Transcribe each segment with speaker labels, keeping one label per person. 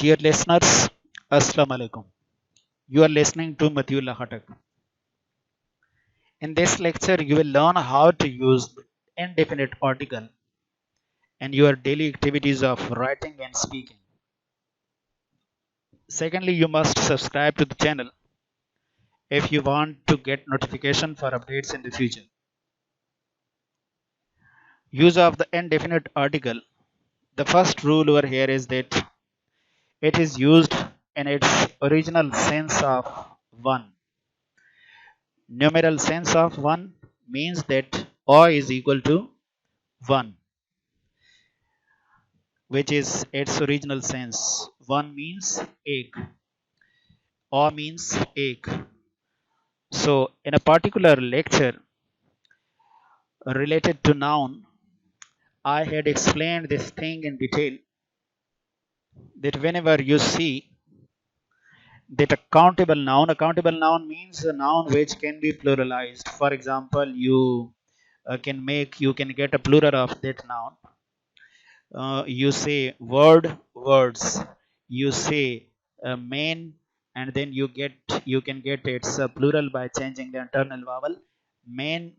Speaker 1: Dear listeners, Assalamu alaikum. You are listening to Matiullah Khatak. In this lecture, you will learn how to use the indefinite article in your daily activities of writing and speaking. Secondly, you must subscribe to the channel if you want to get notification for updates in the future. Use of the indefinite article. The first rule over here is that it is used in its original sense of one. Numeral sense of 1 means that O is equal to 1, which is its original sense. 1 means ek, O means ek. So, in a particular lecture related to noun, I had explained this thing in detail that whenever you see that accountable noun means a noun which can be pluralized. For example, you can get a plural of that noun. You say words, you say main, and then you can get its plural by changing the internal vowel. Men,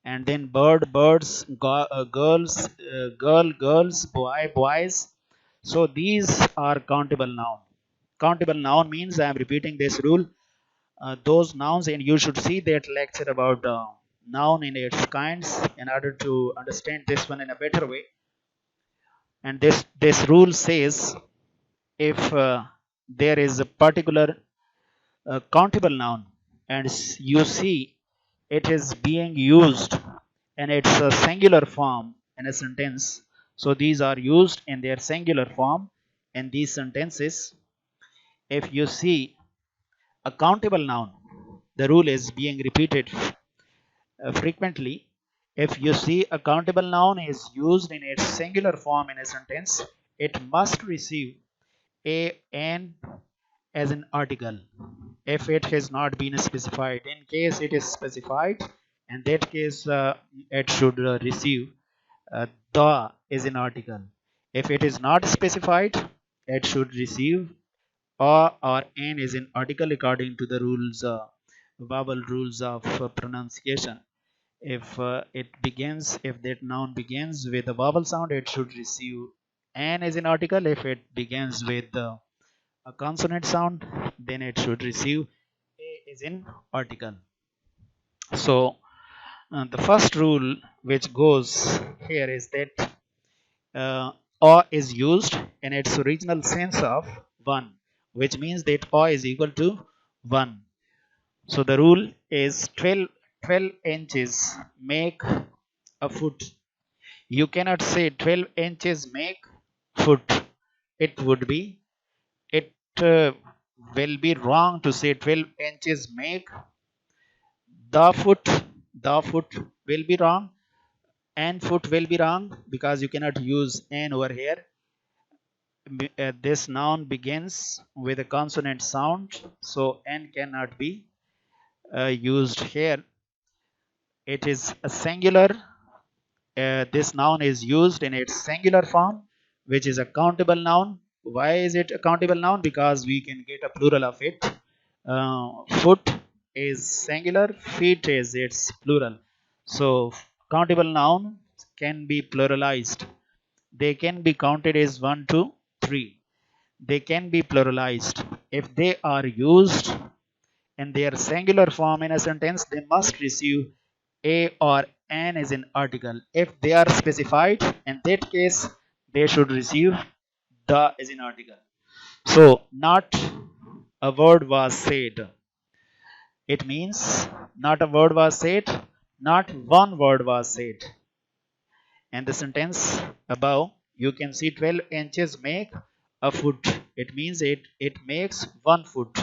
Speaker 1: and then birds, girls, boys. So these are countable noun means I am repeating this rule. Those nouns, and you should see that lecture about noun in its kinds in order to understand this one in a better way. And this rule says, if there is a particular countable noun and you see it is being used in its singular form in a sentence, so these are used in their singular form in these sentences. If you see a countable noun, the rule is being repeated frequently. If you see a countable noun is used in its singular form in a sentence, it must receive an as an article if it has not been specified. In case it is specified, in that case it should receive the is an article. If it is not specified, it should receive or an is an article according to the rules, vowel rules of pronunciation. If that noun begins with a vowel sound, it should receive an as an article. If it begins with a consonant sound, then it should receive a as an article. So the first rule which goes here is that O is used in its original sense of 1, which means that O is equal to 1. So the rule is 12 inches make a foot. You cannot say 12 inches make foot. It would be, it will be wrong to say 12 inches make the foot. The foot will be wrong, and foot will be wrong, because you cannot use an over here. This noun begins with a consonant sound, so n cannot be used here. It is a singular. This noun is used in its singular form, which is a countable noun. Why is it a countable noun? Because we can get a plural of it. Foot is singular, feet is its plural. So countable noun can be pluralized. They can be counted as 1, 2, 3. They can be pluralized. If they are used in their singular form in a sentence, they must receive a or an as an article. If they are specified, in that case they should receive the as an article. So not a word was said. It means not a word was said, not one word was said. In the sentence above, you can see 12 inches make a foot. It means it makes 1 foot.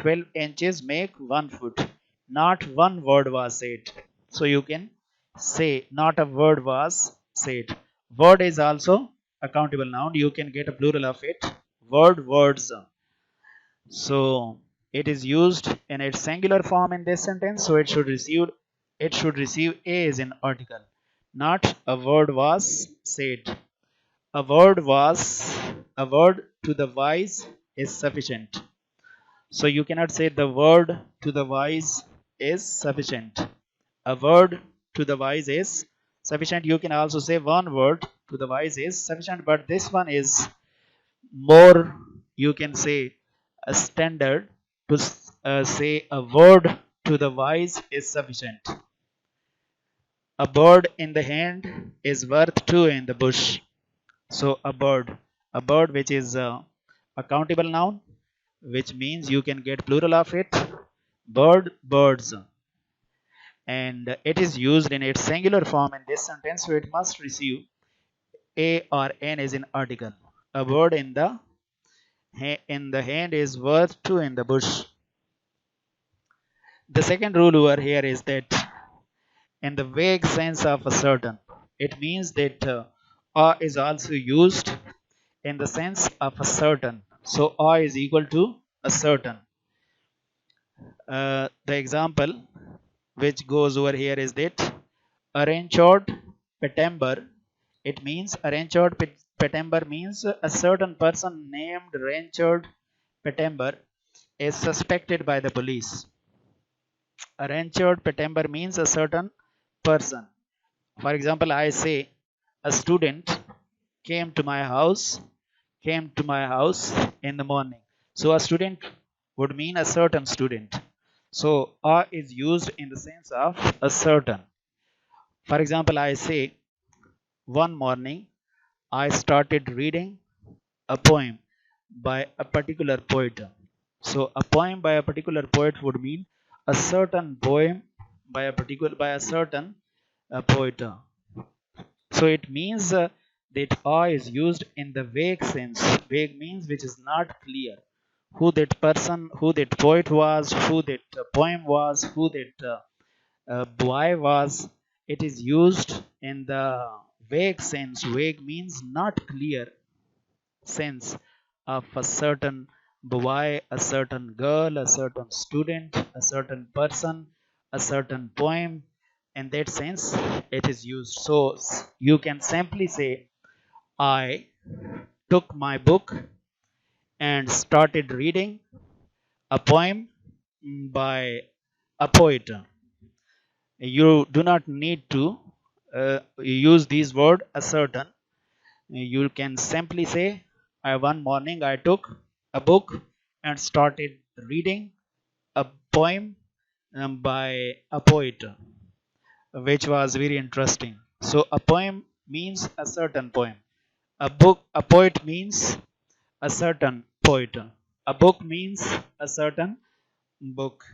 Speaker 1: 12 inches make 1 foot. Not one word was said. So you can say not a word was said. Word is also a countable noun. You can get a plural of it. Words. So it is used in its singular form in this sentence. So it should receive a as an article. Not a word was said. A word to the wise is sufficient. So you cannot say the word to the wise is sufficient. A word to the wise is sufficient. You can also say one word to the wise is sufficient, but this one is more, you can say, a standard to say a word to the wise is sufficient. A bird in the hand is worth two in the bush. So a bird which is a countable noun, which means you can get plural of it, bird, birds, and it is used in its singular form in this sentence, so it must receive a or n as an article. A bird in the hand is worth two in the bush. The second rule over here is that in the vague sense of a certain, it means that a is also used in the sense of a certain. So a is equal to a certain. The example which goes over here is that Aranchod Petamber. It means Aranchod Petamber means a certain person named Ranchod Petamber is suspected by the police. Ranchod Petamber means a certain person. For example, I say a student came to my house, came to my house in the morning. So a student would mean a certain student. So a is used in the sense of a certain. For example, I say one morning I started reading a poem by a particular poet. So a poem by a particular poet would mean a certain poem by a certain poet. So it means that a is used in the vague sense. Vague means which is not clear. Who that person, who that poet was, who that poem was, who that boy was. It is used in the vague sense. Vague means not clear sense of a certain boy, a certain girl, a certain student, a certain person, a certain poem. In that sense, it is used. So you can simply say, I took my book and started reading a poem by a poet. You do not need to use these word a certain. You can simply say, one morning I took a book and started reading a poem by a poet, which was very interesting. So a poem means a certain poem. A poet means a certain poet. A book means a certain book.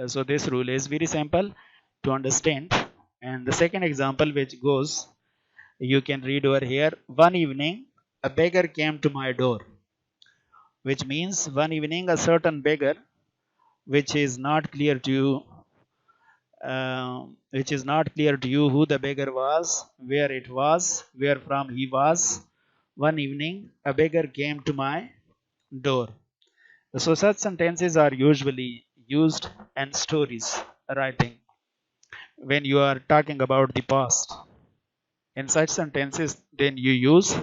Speaker 1: So this rule is very simple to understand. And the second example which goes, you can read over here. One evening, a beggar came to my door, which means one evening a certain beggar, which is not clear to you, who the beggar was, where it was, where from he was. One evening, a beggar came to my door. So such sentences are usually used in stories writing when you are talking about the past. In such sentences, then you use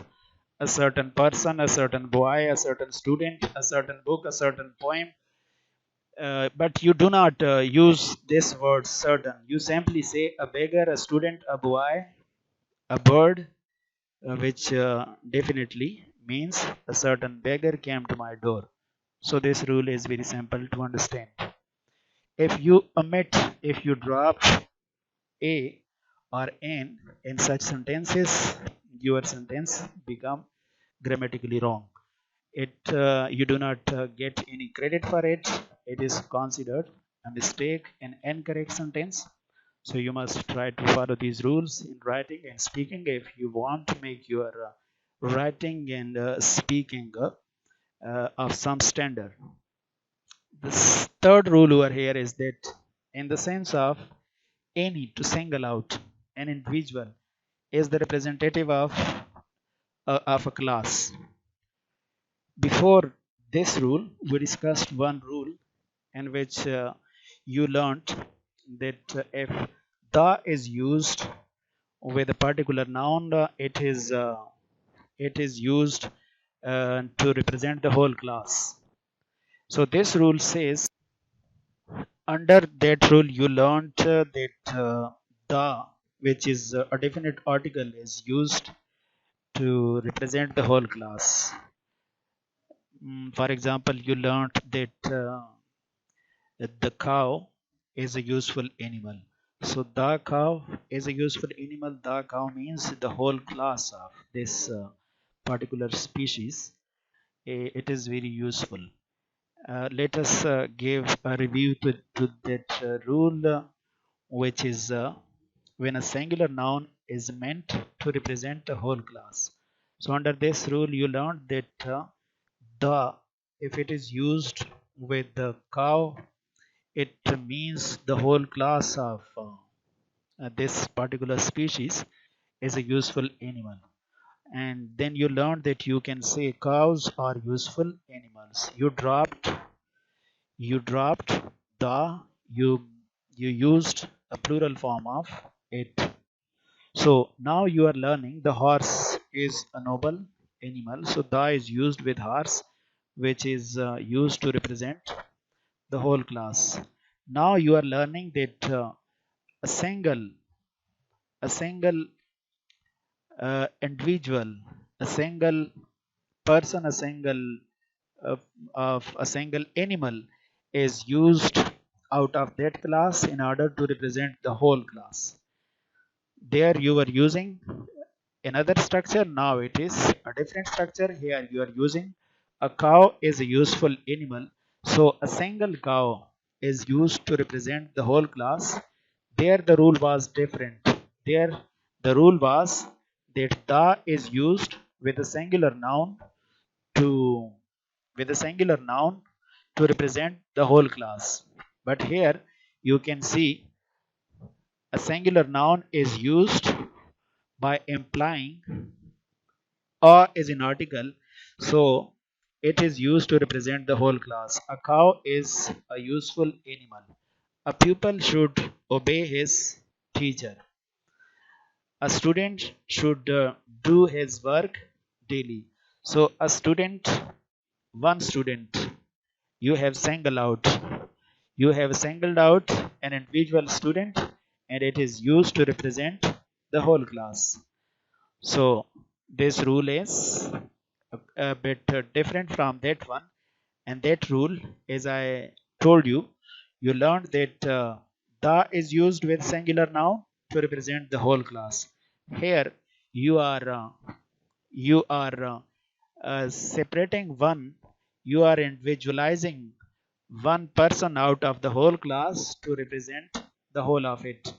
Speaker 1: a certain person, a certain boy, a certain student, a certain book, a certain poem. But you do not use this word certain. You simply say a beggar, a student, a boy, a bird, which definitely means a certain beggar came to my door. So this rule is very simple to understand. If you omit, if you drop a or n in such sentences, your sentence become grammatically wrong. It you do not get any credit for it. It is considered a mistake in incorrect sentence. So you must try to follow these rules in writing and speaking if you want to make your writing and speaking of some standard. The third rule over here is that in the sense of any, to single out an individual is the representative of a class. Before this rule, we discussed one rule in which you learnt that if the is used with a particular noun, it is used to represent the whole class. So this rule says, under that rule you learned that the, which is a definite article, is used to represent the whole class. For example, you learned that the cow is a useful animal. So the cow is a useful animal. The cow means the whole class of this particular species. It is very useful. Let us give a review to that rule, which is when a singular noun is meant to represent the whole class. So under this rule, you learned that the, if it is used with the cow, it means the whole class of this particular species is a useful animal. And then you learned that you can say cows are useful animals. You dropped the, you you used a plural form of it. So now you are learning the horse is a noble animal. So the is used with horse, which is used to represent the whole class. Now you are learning that a single individual, a single person, uh, a single animal is used out of that class in order to represent the whole class. There you were using another structure, now it is a different structure. Here you are using a cow is a useful animal. So a single cow is used to represent the whole class. There the rule was different. There the rule was that the is used with a singular noun to to represent the whole class. But here you can see a singular noun is used by implying a is an article. So it is used to represent the whole class. A cow is a useful animal. A pupil should obey his teacher. A student should do his work daily. So a student, one student, you have singled out. You have singled out an individual student, and it is used to represent the whole class. So this rule is a bit different from that one. And that rule, as I told you, you learned that the is used with singular noun to represent the whole class. Here you are separating one. You are individualizing one person out of the whole class to represent the whole of it.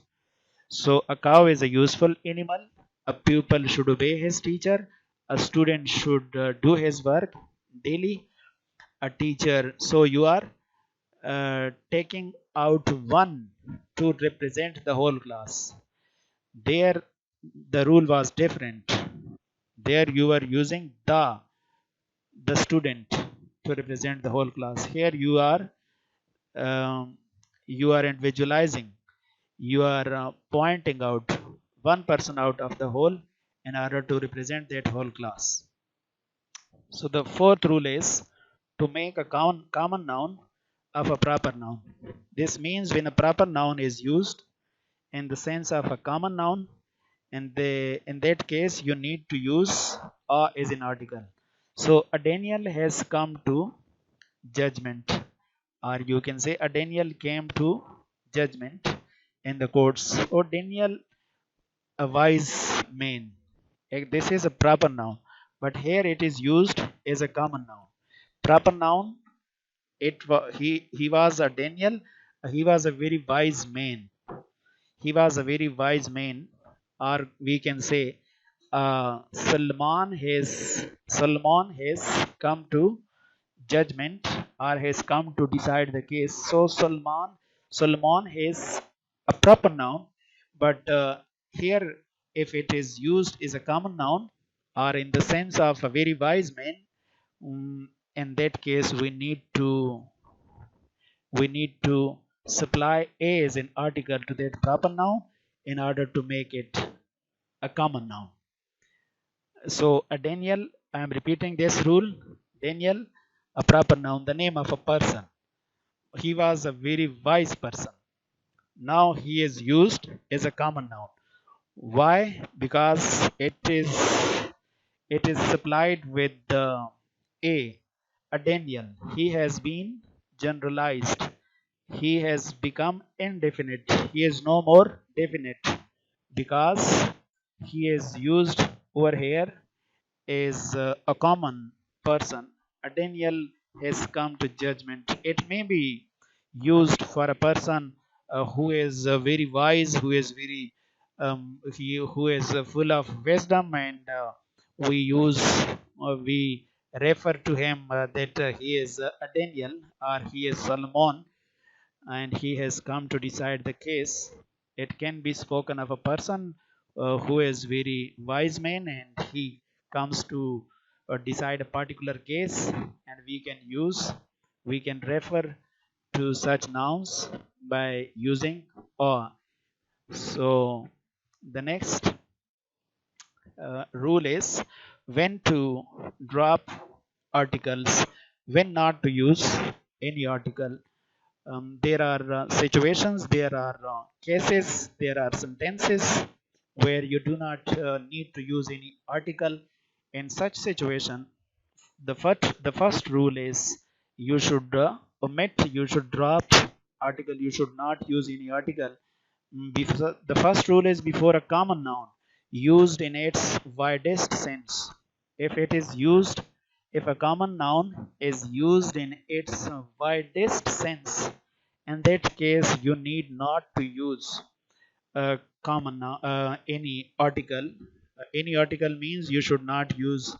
Speaker 1: So a cow is a useful animal. A pupil should obey his teacher. A student should do his work daily. A teacher. So you are taking out one to represent the whole class. There, the rule was different. There you are using the student, to represent the whole class. Here you are individualizing. You are pointing out one person out of the whole in order to represent that whole class. So the fourth rule is to make a common noun of a proper noun. This means when a proper noun is used in the sense of a common noun, in that case you need to use a as an article. So a Daniel has come to judgment, or you can say a Daniel came to judgment in the courts. Or Daniel, a wise man. This is a proper noun, but here it is used as a common noun. Proper noun. He was a Daniel. He was a very wise man. He was a very wise man, or we can say Salman has come to judgment, or has come to decide the case. So Solomon is a proper noun, but here if it is used as a common noun, or in the sense of a very wise man, in that case we need to supply a as an article to that proper noun in order to make it a common noun. So a Daniel I am repeating this rule. Daniel, a proper noun, the name of a person. He was a very wise person. Now he is used as a common noun. Why? Because it is supplied with the a Daniel. He has been generalized. He has become indefinite. He is no more definite because he is used over here is a common person. A Daniel has come to judgment. It may be used for a person who is very wise, who is very who is full of wisdom, and we refer to him that he is a Daniel or he is Solomon, and he has come to decide the case. It can be spoken of a person who is very wise man, and he comes to decide a particular case, and we can refer to such nouns by using or. So the next rule is when to drop articles, when not to use any article. There are situations, there are cases, there are sentences where you do not need to use any article. In such situation, the first rule is you should omit, you should drop article, you should not use any article. The first rule is before a common noun used in its widest sense. If it is used, if a common noun is used in its widest sense, in that case you need not to use common noun, any article. Any article means you should not use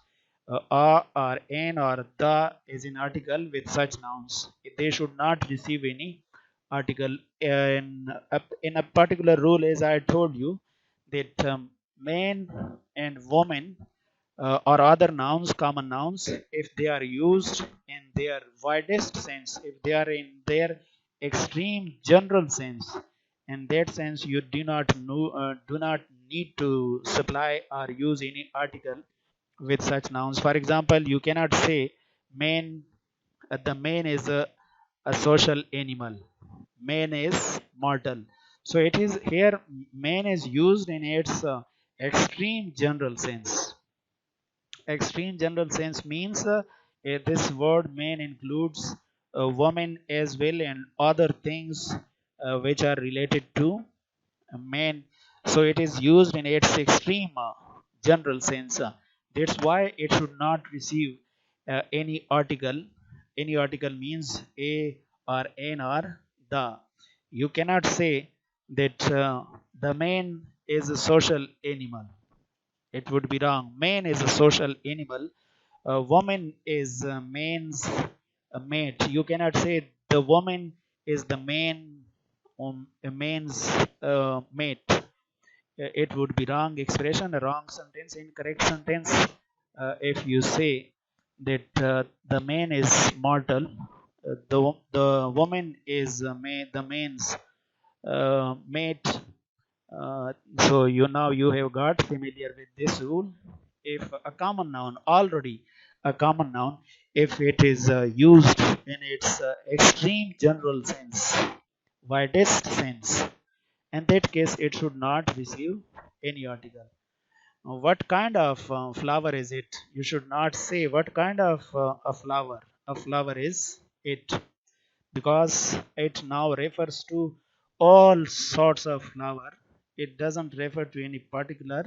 Speaker 1: a or an or the is an article with such nouns. They should not receive any article. In a particular rule, as I told you, that man and woman or other nouns, common nouns, if they are used in their widest sense, if they are in their extreme general sense, in that sense you do not need to supply or use any article with such nouns. For example, you cannot say man. The man is a social animal. Man is mortal. So it is here. Man is used in its extreme general sense. Extreme general sense means this word man includes woman as well and other things which are related to man. So it is used in its extreme general sense. That's why it should not receive any article. Any article means a or an or the. You cannot say that the man is a social animal. It would be wrong. Man is a social animal. A woman is a man's mate. You cannot say the woman is the man a man's mate. It would be wrong expression, a wrong sentence, incorrect sentence. If you say that the man is mortal, the woman is the man's mate. So you have got familiar with this rule. If a common noun already a common noun, if it is used in its extreme general sense, widest sense, in that case it should not receive any article. What kind of flower is it? You should not say what kind of a flower. A flower is it, because it now refers to all sorts of flower. It doesn't refer to any particular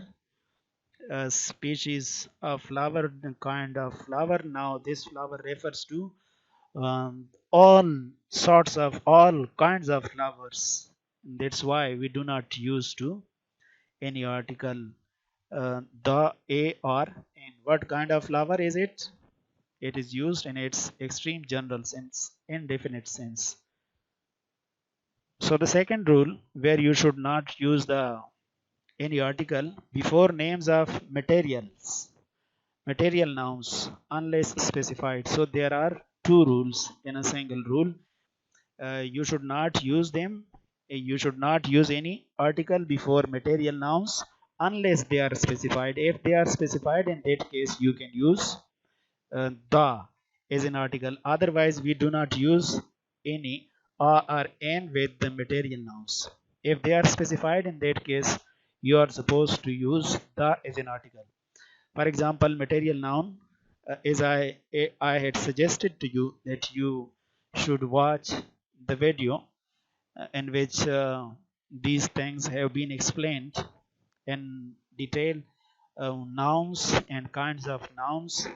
Speaker 1: species of flower, kind of flower. Now this flower refers to all sorts of all kinds of flowers. That's why we do not use to any article the, a, or in. What kind of flower is it? It is used in its extreme general sense, indefinite sense. So the second rule, where you should not use the any article before names of materials, material nouns, unless specified. So there are two rules in a single rule. You should not use them. You should not use any article before material nouns unless they are specified. If they are specified, in that case you can use the as an article. Otherwise we do not use any or an with the material nouns. If they are specified, in that case you are supposed to use the as an article. For example, material noun, as I had suggested to you that you should watch the video in which these things have been explained in detail, nouns and kinds of nouns.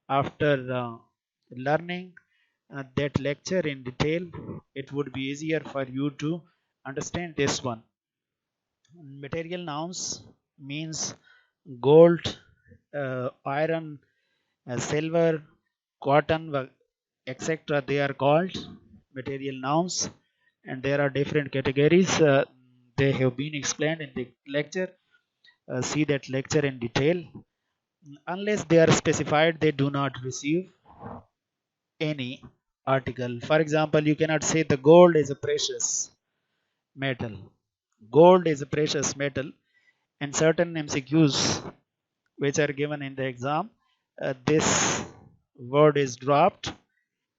Speaker 1: After learning that lecture in detail, it would be easier for you to understand this one. Material nouns means gold, iron, silver, cotton, etc. They are called material nouns, and there are different categories. They have been explained in the lecture. See that lecture in detail. Unless they are specified, they do not receive any article. For example, you cannot say the gold is a precious metal. Gold is a precious metal. In certain MCQs which are given in the exam, this word is dropped,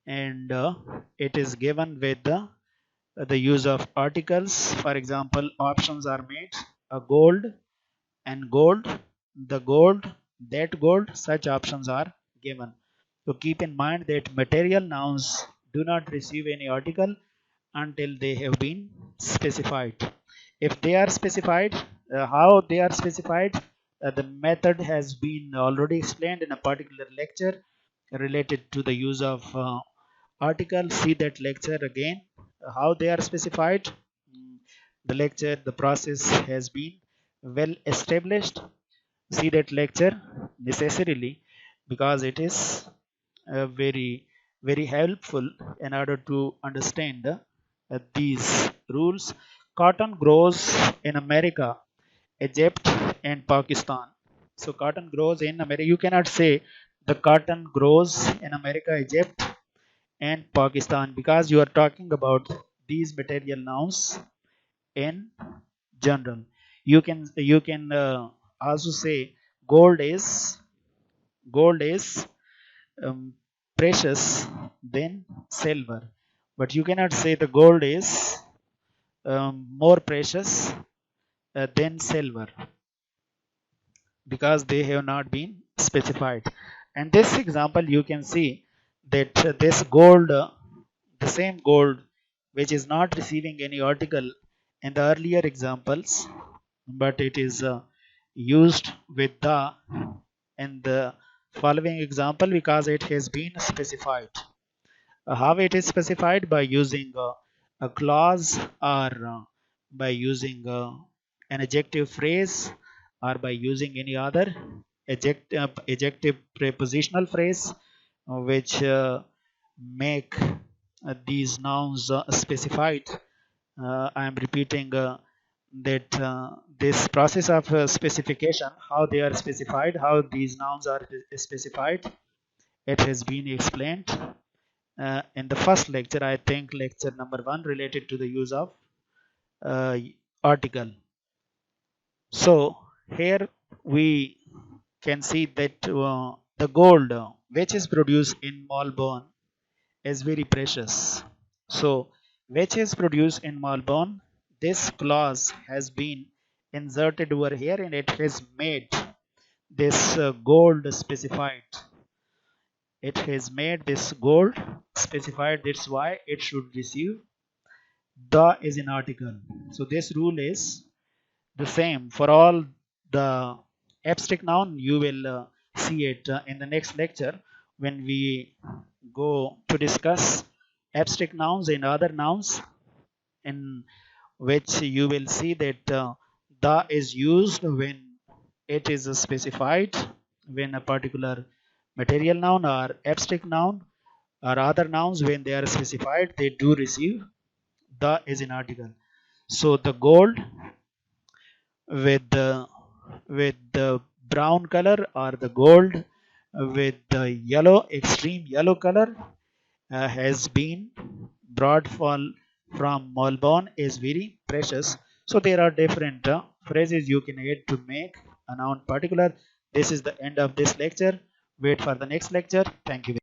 Speaker 1: and it is given with the use of articles. For example, options are made: a gold and gold, the gold, that gold. Such options are given. So keep in mind that material nouns do not receive any article until they have been specified. If they are specified, how they are specified, the method has been already explained in a particular lecture related to the use of article. See that lecture again. How they are specified. Mm, the lecture, the process has been well established. See that lecture necessarily, because it is very helpful in order to understand these rules. Cotton grows in America, Egypt, and Pakistan. So cotton grows in America. You cannot say the cotton grows in America, Egypt, and Pakistan, because you are talking about these material nouns in general. You can also say gold is gold is um, precious than silver, but you cannot say the gold is more precious than silver, because they have not been specified. And this example you can see that this gold, the same gold which is not receiving any article in the earlier examples, but it is used with the in the following example, because it has been specified. How it is specified? By using a clause, or by using an adjective phrase, or by using any other adjective prepositional phrase which make these nouns specified. I am repeating that this process of specification, how they are specified, how these nouns are specified, it has been explained in the first lecture. I think lecture number 1, related to the use of uh, article. So here we can see that the gold which is produced in Melbourne is very precious. So which is produced in Melbourne, this clause has been inserted over here, and it has made this gold specified. It has made this gold specified. That's why it should receive the is an article. So this rule is the same for all the abstract noun. You will see it in the next lecture when we go to discuss abstract nouns and other nouns, in which you will see that the is used when it is specified, when a particular material noun or abstract noun or other nouns, when they are specified, they do receive the is an article. So the gold with the brown color, or the gold with the yellow, extreme yellow color, has been brought from Melbourne, is very precious. So there are different phrases you can add to make a noun particular. This is the end of this lecture. Wait for the next lecture. Thank you.